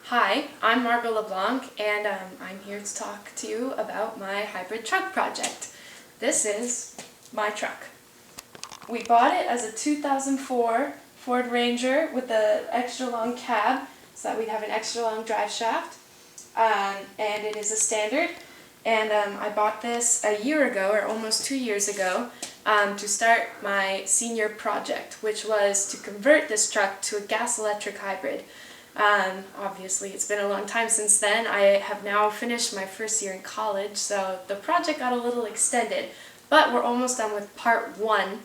Hi, I'm Margaux LeBlanc, and I'm here to talk to you about my hybrid truck project. This is my truck. We bought it as a 2004 Ford Ranger with an extra long cab, so that we'd have an extra long drive shaft, and it is a standard. And I bought this a year ago, or almost 2 years ago, to start my senior project, which was to convert this truck to a gas-electric hybrid. Obviously, it's been a long time since then. I have now finished my first year in college, so the project got a little extended. But we're almost done with part one,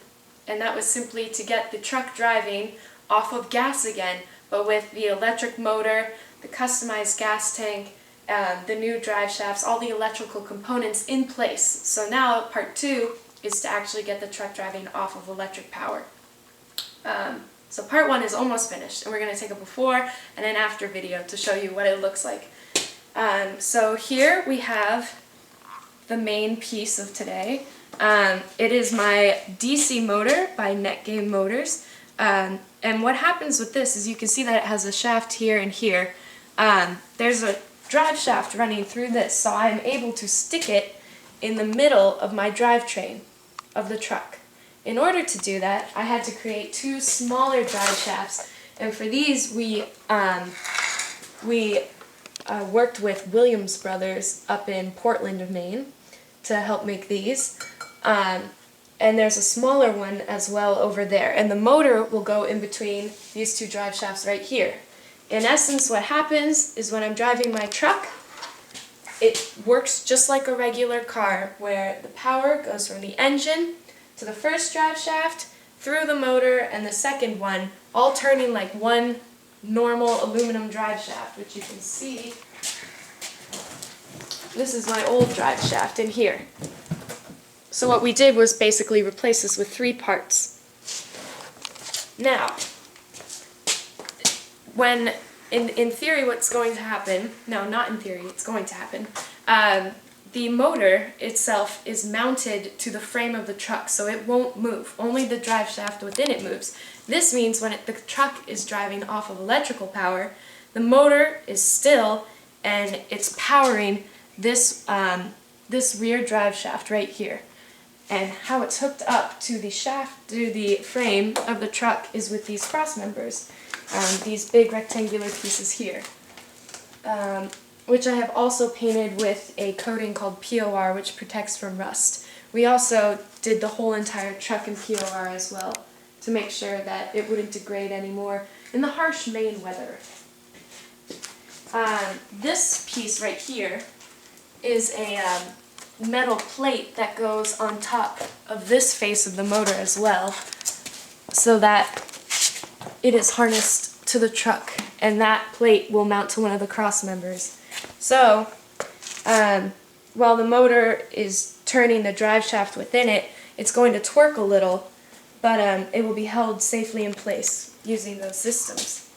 and that was simply to get the truck driving off of gas again, but with the electric motor, the customized gas tank, the new drive shafts, all the electrical components in place. So now part two is to actually get the truck driving off of electric power. So part one is almost finished, and we're going to take a before and an after video to show you what it looks like. So here we have the main piece of today. It is my DC motor by Netgame Motors. And what happens with this is you can see that it has a shaft here and here. There's a drive shaft running through this, so I'm able to stick it in the middle of my drivetrain of the truck. In order to do that, I had to create two smaller drive shafts, and for these we worked with Williams Brothers up in Portland, Maine, to help make these. And there's a smaller one as well over there, and the motor will go in between these two drive shafts right here. In essence, what happens is when I'm driving my truck, it works just like a regular car, where the power goes from the engine to the first drive shaft, through the motor, and the second one, all turning like one normal aluminum drive shaft, which you can see. This is my old drive shaft in here. So what we did was basically replace this with 3 parts. Now, when, in theory, what's going to happen, no, not in theory, it's going to happen, the motor itself is mounted to the frame of the truck, so it won't move. Only the drive shaft within it moves. This means when the truck is driving off of electrical power, the motor is still, and it's powering this, this rear drive shaft right here. And how it's hooked up to the shaft, to the frame of the truck, is with these cross members, these big rectangular pieces here. Which I have also painted with a coating called POR, which protects from rust. We also did the whole entire truck in POR as well, to make sure that it wouldn't degrade anymore in the harsh Maine weather. This piece right here is a metal plate that goes on top of this face of the motor as well, so that it is harnessed to the truck, and that plate will mount to one of the cross members. So, while the motor is turning the drive shaft within it, it's going to twerk a little, but it will be held safely in place using those systems.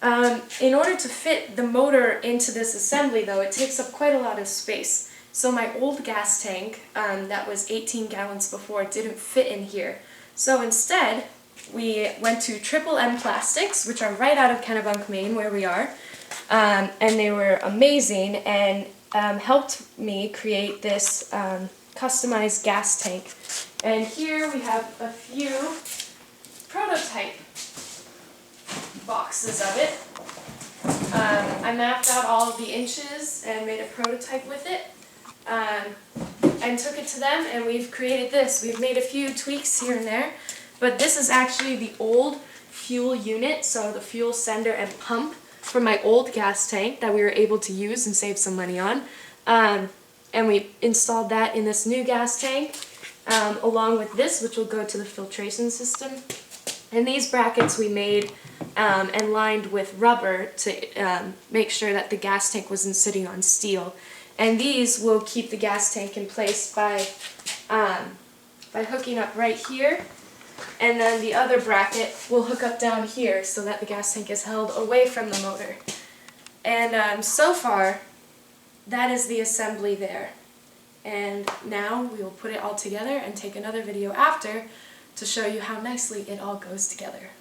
In order to fit the motor into this assembly, though, it takes up quite a lot of space. So my old gas tank, that was 18 gallons before, didn't fit in here. So instead, we went to Triple M Plastics, which are right out of Kennebunk, Maine, where we are. And they were amazing and helped me create this customized gas tank. And here we have a few prototype boxes of it. I mapped out all of the inches and made a prototype with it, and took it to them, and we've created this. We've made a few tweaks here and there, but this is actually the old fuel unit, so the fuel sender and pump for my old gas tank that we were able to use and save some money on. And we installed that in this new gas tank, along with this, which will go to the filtration system. And these brackets we made and lined with rubber to make sure that the gas tank wasn't sitting on steel. And these will keep the gas tank in place by hooking up right here. And then the other bracket will hook up down here so that the gas tank is held away from the motor. And so far, that is the assembly there. And now we will put it all together and take another video after to show you how nicely it all goes together.